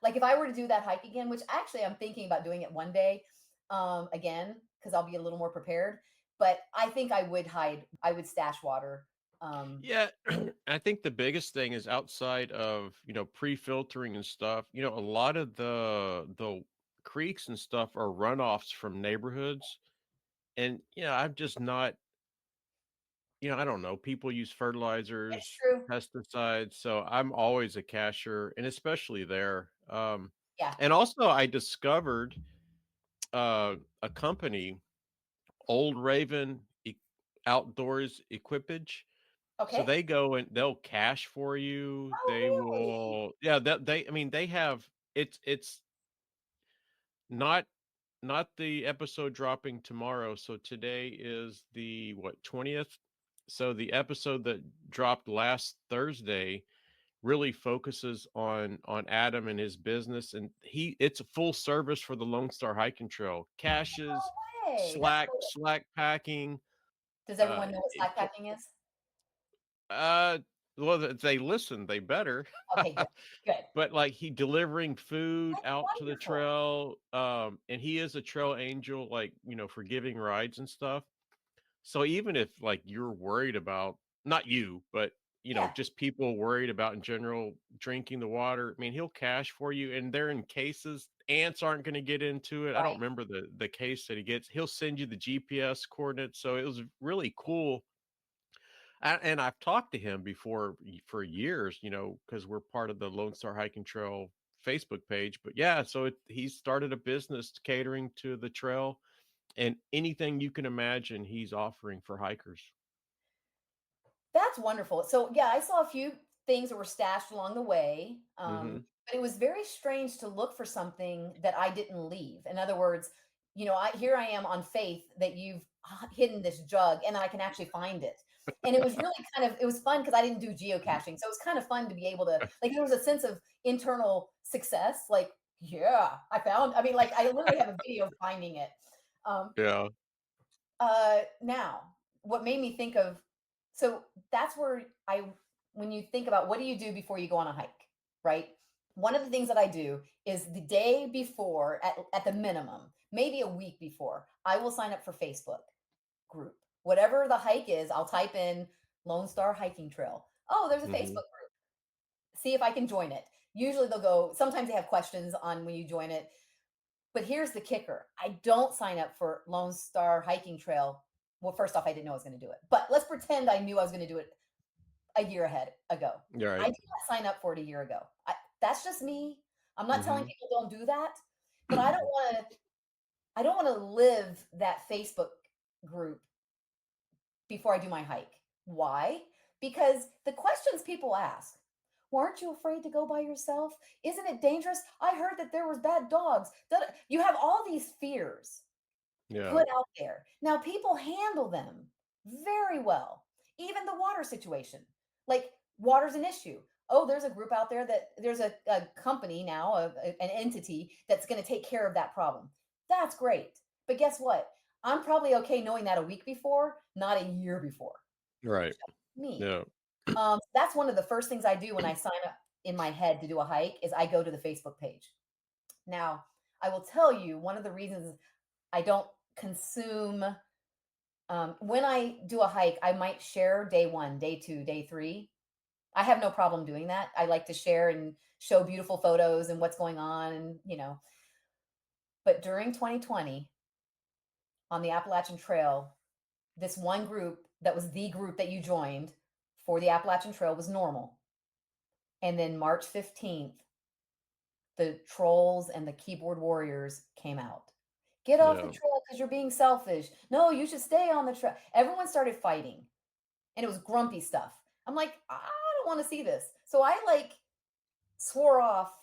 like if I were to do that hike again, which actually I'm thinking about doing it one day, again, because I'll be a little more prepared. But I think I would stash water. Um, Yeah, I think the biggest thing is outside of, pre-filtering and stuff, a lot of the creeks and stuff are runoffs from neighborhoods. And, I'm just not, I don't know, people use it's fertilizers, true. pesticides, so I'm always a cashier, and especially there. Yeah. And also I discovered a company, Old Raven Outdoors Equipage. So Okay. they go and they'll cash for you. They Oh, really? will, yeah, that I mean, they have it's not the episode dropping tomorrow. So today is the what, 20th? So the episode that dropped last Thursday really focuses on Adam and his business, and it's a full service for the Lone Star Hiking Trail. Caches, Hey, that's cool. slack packing, Does everyone know what it slack packing is? Uh, well, if they listen, they better. Okay, good. Good. But, like, he delivering food That's out to the wonderful. trail, and he is a trail angel, like, for giving rides and stuff. So even if, like, you're worried about not you, but, Yeah, just people worried about in general drinking the water, I mean, he'll cache for you, and they're in cases. Ants aren't gonna get into it. I don't right. remember the case that he gets. He'll send you the GPS coordinates, so it was really cool. And I've talked to him before for years, because we're part of the Lone Star Hiking Trail Facebook page. But yeah, so he started a business catering to the trail, and anything you can imagine, he's offering for hikers. That's wonderful. So, yeah, I saw a few things that were stashed along the way, Hmm. but it was very strange to look for something that I didn't leave. In other words, here I am on faith that you've hidden this jug and I can actually find it. And it was really it was fun because I didn't do geocaching. So it was kind of fun to be able to, like, there was a sense of internal success. Like, yeah, I mean, like, I literally have a video of finding it. Um, Yeah. now, what made me think of so that's where when you think about what do you do before you go on a hike, right? One of the things that I do is the day before, at the minimum, maybe a week before, I will sign up for Facebook group. Whatever the hike is, I'll type in Lone Star Hiking Trail. Oh, there's a Facebook Hmm. group. See if I can join it. Usually they'll go, sometimes they have questions on when you join it. But here's the kicker. I don't sign up for Lone Star Hiking Trail. Well, first off, I didn't know I was going to do it. But let's pretend I knew I was going to do it a year ahead ago. You're I right. did not sign up for it a year ago. That's just me. I'm not telling Hmm. people don't do that, but I don't want to live that Facebook group before I do my hike. Why? Because the questions people ask, well, aren't you afraid to go by yourself? Isn't it dangerous? I heard that there was bad dogs. You have all these fears Yeah. put out there. Now people handle them. very well. Even the water situation, like water's an issue. Oh, there's a group out there that there's a company now, an entity that's going to take care of that problem. That's great. But guess what? I'm probably okay knowing that a week before, not a year before. Right. Me. Yeah. That's one of the first things I do when I sign up in my head to do a hike is I go to the Facebook page. Now, I will tell you one of the reasons I don't consume when I do a hike, I might share day one, day two, day three. I have no problem doing that. I like to share and show beautiful photos and what's going on, and But during 2020, on the Appalachian Trail, this one group that was the group that you joined for the Appalachian Trail was normal. And then March 15th, the trolls and the keyboard warriors came out. Get off the Yeah. trail because you're being selfish. No, you should stay on the trail. Everyone started fighting, and it was grumpy stuff. I'm like, I don't want to see this. So I like swore off.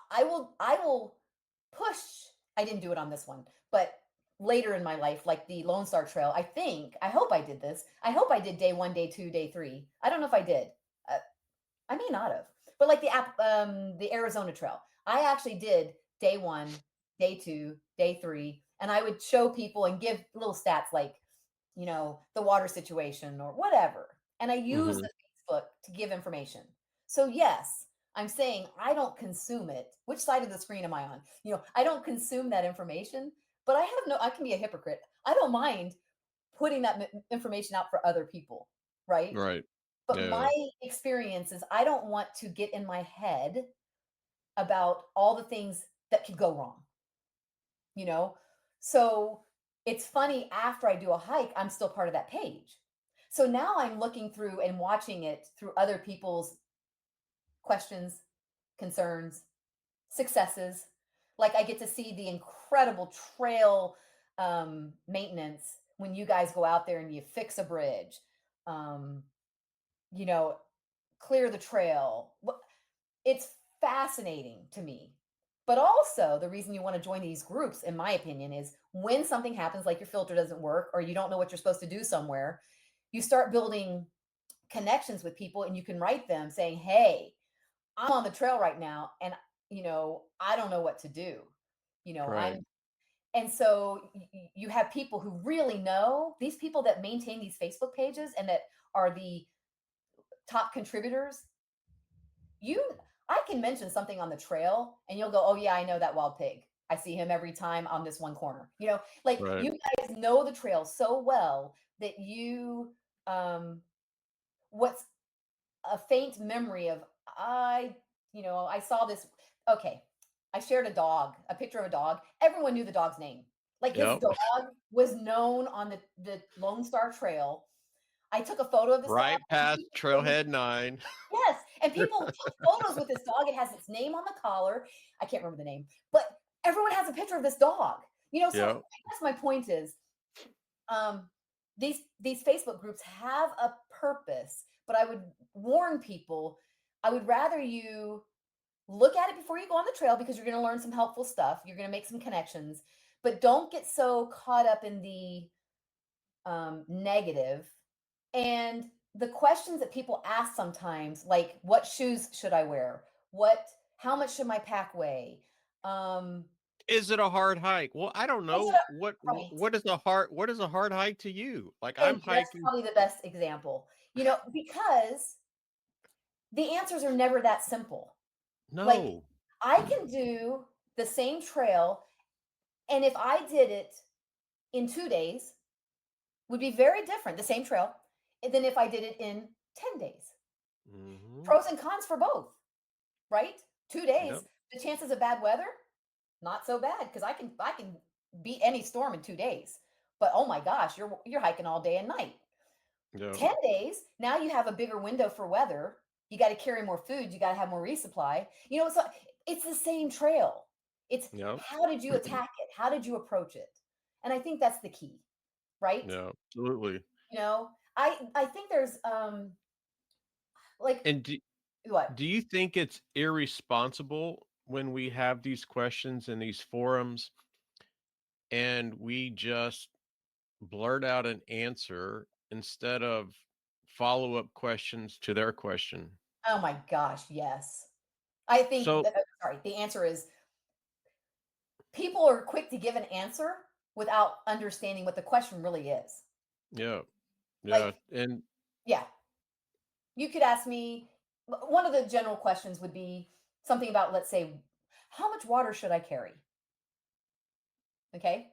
I will push. I didn't do it on this one, but later in my life, like the Lone Star Trail, I hope I did this. I hope I did day one, day two, day three. I don't know if I did. Uh, I may not have, but like the Arizona Trail, I actually did day one, day two, day three, and I would show people and give little stats like, the water situation or whatever, and I use Hmm. the Facebook to give information. So yes, I'm saying I don't consume it. Which side of the screen am I on? I don't consume that information, but I can be a hypocrite. I don't mind putting that information out for other people, right? Right. But Yeah. my experience is I don't want to get in my head about all the things that could go wrong, you know? So it's funny, after I do a hike, I'm still part of that page. So now I'm looking through and watching it through other people's questions, concerns, successes. Like I get to see the incredible trail maintenance when you guys go out there and you fix a bridge, um, you know, clear the trail. It's fascinating to me. But also, the reason you want to join these groups, in my opinion, is when something happens, like your filter doesn't work or you don't know what you're supposed to do somewhere, you start building connections with people and you can write them saying, hey, I'm on the trail right now and I don't know what to do. Right. I'm and so you have people who really know, these people that maintain these Facebook pages and that are the top contributors. You I can mention something on the trail and you'll go, "Oh yeah, I know that wild pig. I see him every time on this one corner." Like Right. you guys know the trail so well that what's a faint memory of I saw this. Okay, I shared a picture of a dog. Everyone knew the dog's name. Like this Yep. dog was known on the Lone Star Trail. I took a photo of this dog. Right past Trailhead 9. Yes, and people took photos with this dog. It has its name on the collar. I can't remember the name, but everyone has a picture of this dog. So I Yep. guess my point is, um, these Facebook groups have a purpose, but I would warn people. I would rather you look at it before you go on the trail because you're going to learn some helpful stuff. You're going to make some connections, but don't get so caught up in the negative. And the questions that people ask sometimes, like, what shoes should I wear? How much should my pack weigh? Um, Is it a hard hike? Well, I don't is it know what a right? what is a hard hike to you? Like I'm Thank you. That's hiking. probably the best example, because the answers are never that simple. Like, No. I can do the same trail, and if I did it in 2 days, would be very different, the same trail, than if I did it in 10 days. Hmm. Pros and cons for both, right? 2 days, Yep. the chances of bad weather, not so bad because I can beat any storm in 2 days. But oh my gosh, you're hiking all day and night. Yep. 10 days, now you have a bigger window for weather. You got to carry more food, you got to have more resupply. So it's the same trail. It's Yep. how did you attack it? How did you approach it? And I think that's the key, right? Yeah, absolutely. I think there's like And what? do you think it's irresponsible when we have these questions in these forums and we just blurt out an answer instead of follow-up questions to their question. Oh my gosh, yes. I think So, the sorry, the answer is people are quick to give an answer without understanding what the question really is. yeah, yeah, Like, and yeah, you could ask me one of the general questions would be something about, let's say, how much water should I carry? Okay.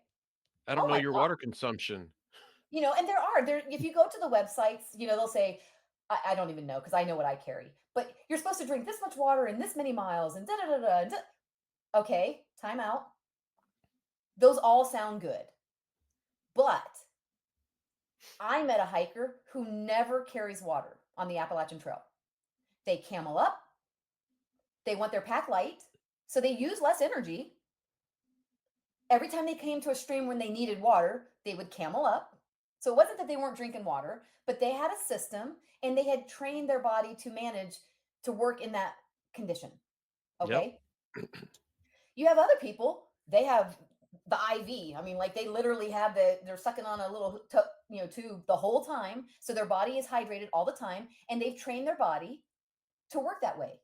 I don't Oh know my your God. water consumption. And there, if you go to the websites, they'll say, I don't even know because I know what I carry, but you're supposed to drink this much water in this many miles and da da da da. Okay, time out. Those all sound good. But I met a hiker who never carries water on the Appalachian Trail. They camel up, they want their pack light, so they use less energy. Every time they came to a stream when they needed water, they would camel up. So it wasn't that they weren't drinking water, but they had a system and they had trained their body to manage to work in that condition. Yep, Okay. You have other people, they have the IV. I mean, like they literally have they're sucking on a little tube the whole time. So their body is hydrated all the time and they've trained their body to work that way.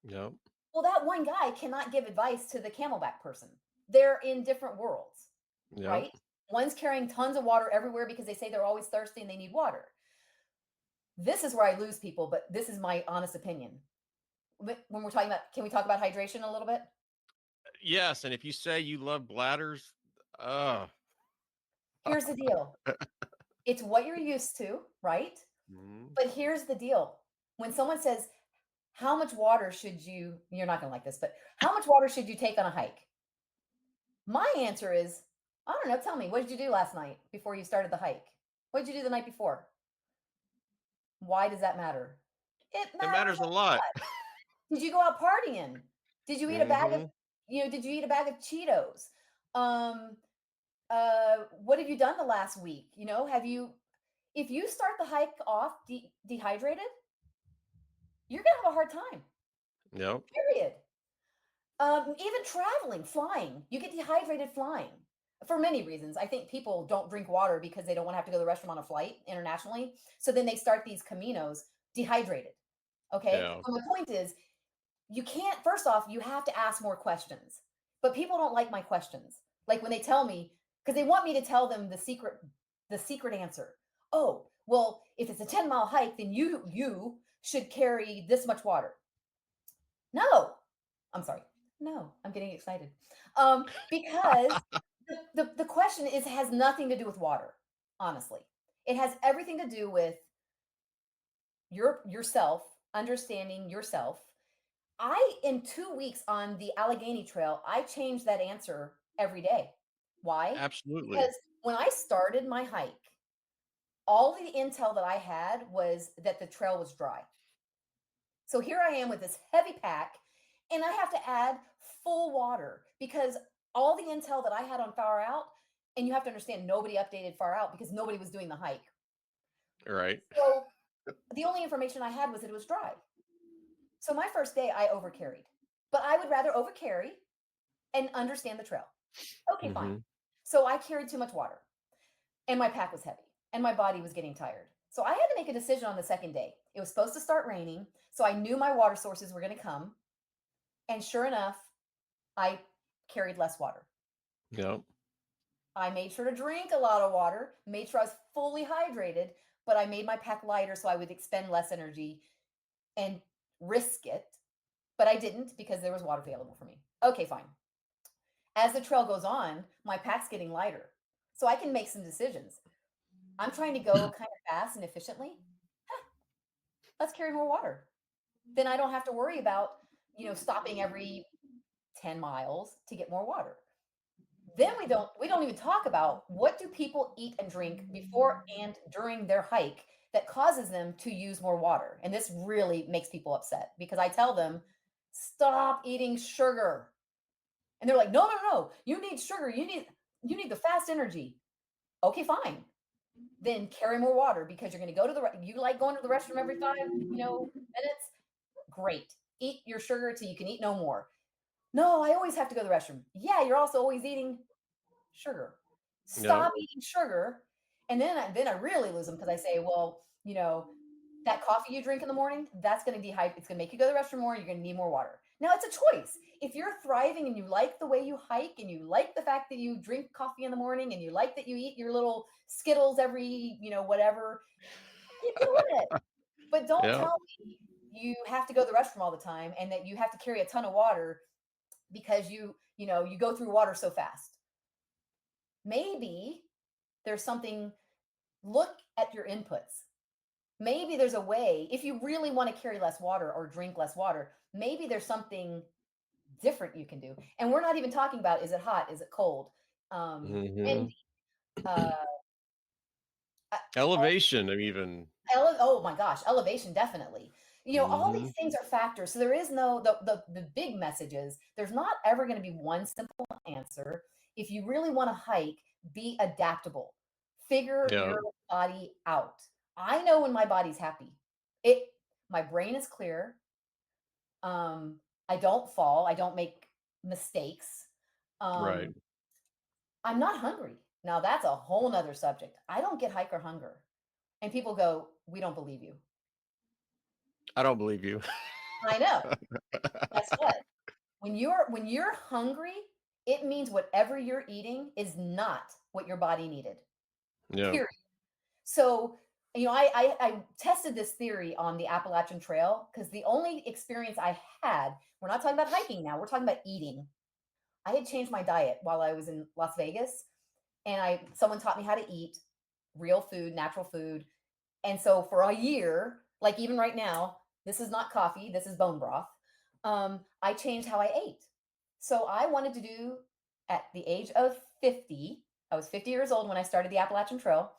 yep, Well, that one guy cannot give advice to the camelback person. They're in different worlds, yep. right? One's carrying tons of water everywhere because they say they're always thirsty and they need water. This is where I lose people, but this is my honest opinion. When we're talking about, can we talk about hydration a little bit? Yes, and if you say you love bladders, uh, Here's the deal. It's what you're used to, right? mhm, But here's the deal. When someone says, how much water should you're not going to like this, but how much water should you take on a hike? My answer is, I don't know. Tell me, what did you do last night before you started the hike? What did you do the night before? Why does that matter? It it matters matters a lot. a lot. Did you go out partying? Did you eat a bag of, Mhm, did you eat a bag of Cheetos? Um, what have you done the last week? If you start the hike off dehydrated, you're gonna have a hard time. yep, Period. Even traveling, flying, you get dehydrated flying for many reasons. I think people don't drink water because they don't want to have to go to the restroom on a flight internationally. So then they start these caminos dehydrated. Okay. yeah, So my point is, you can't, first off, you have to ask more questions. But people don't like my questions. Like when they tell me, because they want me to tell them the secret answer. Oh, well, if it's a 10-mile hike, then you should carry this much water. No, I'm sorry. No, I'm getting excited. Because the question is has nothing to do with water, honestly. It has everything to do with yourself, understanding yourself. In 2 weeks on the Allegheny Trail, I changed that answer every day. Why? absolutely. Because when I started my hike, all the intel that I had was that the trail was dry. So here I am with this heavy pack, and I have to add full water because all the intel that I had on Far Out, and you have to understand nobody updated Far Out because nobody was doing the hike. Right. So the only information I had was that it was dry. So my first day I overcarried, but I would rather overcarry and understand the trail. Okay, fine. Mhm, So I carried too much water and my pack was heavy and my body was getting tired. So I had to make a decision on the second day. It was supposed to start raining. So I knew my water sources were going to come. And sure enough, I carried less water. yep, I made sure to drink a lot of water, made sure I was fully hydrated, but I made my pack lighter so I would expend less energy and risk it. But I didn't because there was water available for me. Okay, fine. As the trail goes on, my pack's getting lighter. So I can make some decisions. I'm trying to go kind of fast and efficiently. Let's carry more water. Then I don't have to worry about, stopping every 10 miles to get more water. Then we don't even talk about what do people eat and drink before and during their hike that causes them to use more water. And this really makes people upset because I tell them, stop eating sugar. And they're like, no, no, no, you need sugar. You need the fast energy. Okay, fine. Then carry more water because you're going to go to you like going to the restroom every 5 minutes. Great. Eat your sugar till you can eat no more. No, I always have to go to the restroom. Yeah, you're also always eating sugar. yep, Stop eating sugar And then I really lose them because I say, well, that coffee you drink in the morning, that's going to dehydrate. It's going to make you go to the restroom more. You're going to need more water. Now it's a choice. If you're thriving and you like the way you hike and you like the fact that you drink coffee in the morning and you like that you eat your little Skittles every, whatever, keep doing it. But don't Yeah. tell me you have to go to the restroom all the time and that you have to carry a ton of water because you go through water so fast. Maybe there's something, look at your inputs. Maybe there's a way, if you really want to carry less water or drink less water, maybe there's something different you can do. And we're not even talking about, is it hot? Is it cold? Hmm. Windy? Uh, Elevation, even. oh my gosh, elevation, definitely. All Hmm. these things are factors. So there is no, the big message is there's not ever going to be one simple answer. If you really want to hike, be adaptable. Figure Yeah. your body out. I know when my body's happy. It My brain is clear. Um, I don't fall. I don't make mistakes. Right. Um, I'm not hungry. Now that's a whole nother subject. I don't get hiker hunger. And people go, we don't believe you. I don't believe you. I know. Guess what? When you're hungry, it means whatever you're eating is not what your body needed. Yeah. Period. So, I tested this theory on the Appalachian Trail because the only experience I had, we're not talking about hiking now, we're talking about eating. I had changed my diet while I was in Las Vegas, and someone taught me how to eat real food, natural food. And so for a year, like even right now, this is not coffee, this is bone broth. I changed how I ate. So I wanted to do, at the age of 50, I was 50 years old when I started the Appalachian Trail.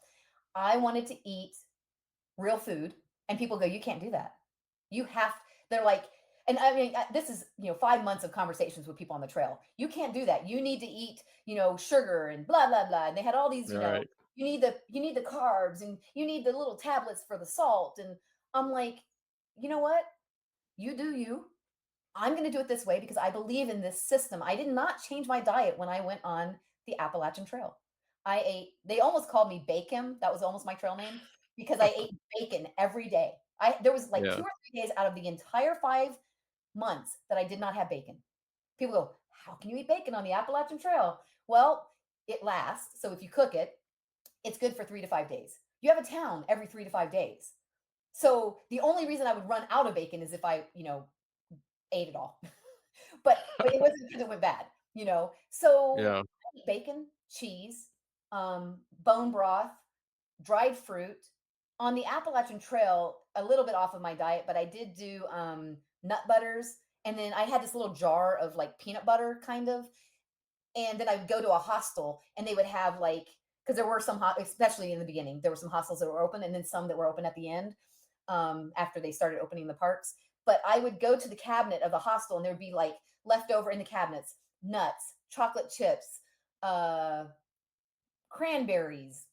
I wanted to eat real food. And people go, you can't do that. You have, they're like, and I mean, this is, 5 months of conversations with people on the trail. You can't do that. You need to eat, sugar and blah, blah, blah. And they had all these, Right. you need the carbs and you need the little tablets for the salt. And I'm like, you know what? You do you. I'm going to do it this way because I believe in this system. I did not change my diet when I went on the Appalachian Trail. They almost called me Bacon. That was almost my trail name because I ate bacon every day. There was like Yeah. 2 or 3 days out of the entire 5 months that I did not have bacon. People go, how can you eat bacon on the Appalachian Trail? Well, it lasts. So if you cook it, it's good for 3 to 5 days. You have a town every 3 to 5 days. So the only reason I would run out of bacon is if I, ate it all. but it wasn't because it went bad. So Yeah. I eat bacon, cheese, bone broth, dried fruit. On the Appalachian Trail, a little bit off of my diet, but I did do nut butters. And then I had this little jar of like peanut butter kind of. And then I would go to a hostel and they would have like, because there were some, especially in the beginning, there were some hostels that were open and then some that were open at the end, after they started opening the parks. But I would go to the cabinet of the hostel and there would be like leftover in the cabinets, nuts, chocolate chips, uh, cranberries,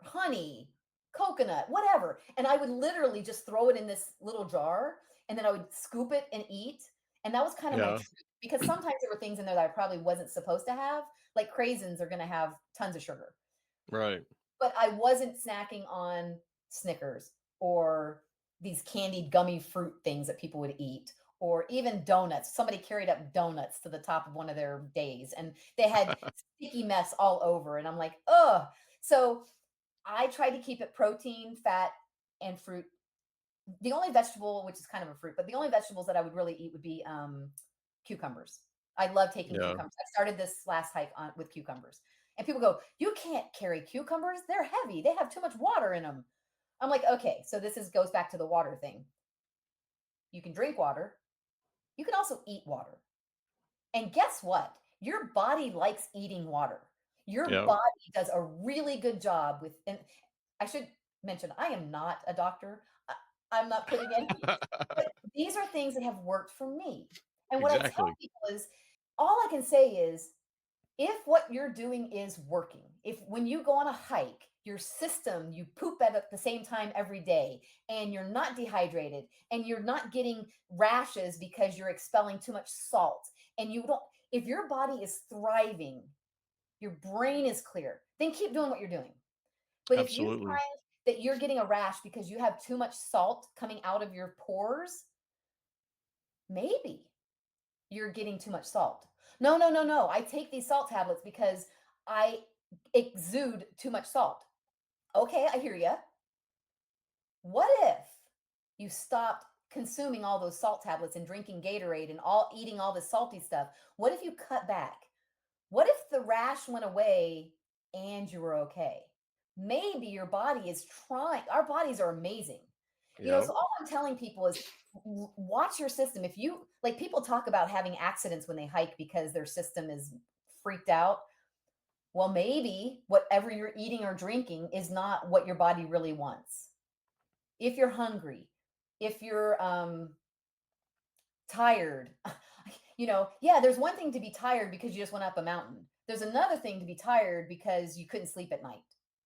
honey, coconut, whatever. And I would literally just throw it in this little jar and then I would scoop it and eat. And that was kind of my Yeah. treat because sometimes there were things in there that I probably wasn't supposed to have. Like craisins are going to have tons of sugar, Right. but I wasn't snacking on Snickers or these candied gummy fruit things that people would eat, or even donuts. Somebody carried up donuts to the top of one of their days and they had sticky mess all over. And I'm like, ugh. So I tried to keep it protein, fat, and fruit. The only vegetable, which is kind of a fruit, but the only vegetables that I would really eat would be cucumbers. I love taking Yeah. cucumbers. I started this last hike with cucumbers. And people go, you can't carry cucumbers. They're heavy. They have too much water in them. I'm like, okay, so goes back to the water thing. You can drink water. You can also eat water. And guess what? Your body likes eating water. Your Yeah. body does a really good job with, and I should mention, I am not a doctor. I'm not putting any, but these are things that have worked for me. And what I tell Exactly. people is, all I can say is, if what you're doing is working, if when you go on a hike, your system, you poop at the same time every day, and you're not dehydrated, and you're not getting rashes because you're expelling too much salt, and if your body is thriving, your brain is clear, then keep doing what you're doing. But if you Absolutely. find that you're getting a rash because you have too much salt coming out of your pores, maybe you're getting too much salt. No, no, no, no. I take these salt tablets because I exude too much salt. Okay, I hear you. What if you stopped consuming all those salt tablets and drinking Gatorade and all eating all the salty stuff? What if you cut back? What if the rash went away and you were okay? Maybe your body is trying. Our bodies are amazing. Yep. So all I'm telling people is watch your system. If you like, people talk about having accidents when they hike because their system is freaked out. Well, maybe whatever you're eating or drinking is not what your body really wants. If you're hungry, if you're tired, yeah, there's one thing to be tired because you just went up a mountain. There's another thing to be tired because you couldn't sleep at night.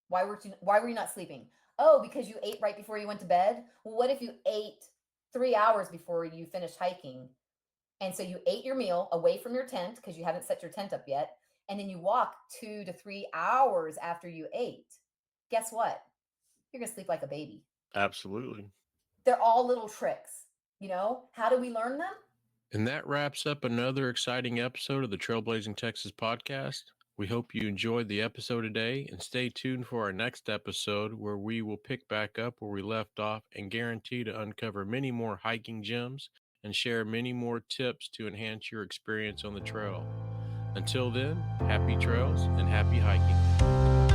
Why were you not sleeping? Oh, because you ate right before you went to bed? Well, what if you ate 3 hours before you finished hiking? And so you ate your meal away from your tent because you haven't set your tent up yet, and then you walk 2 to 3 hours after you ate. Guess what? You're going to sleep like a baby. Absolutely. They're all little tricks. How do we learn them? And that wraps up another exciting episode of the Trailblazing Texas podcast. We hope you enjoyed the episode today and stay tuned for our next episode where we will pick back up where we left off and guarantee to uncover many more hiking gems and share many more tips to enhance your experience on the trail. Until then, happy trails and happy hiking.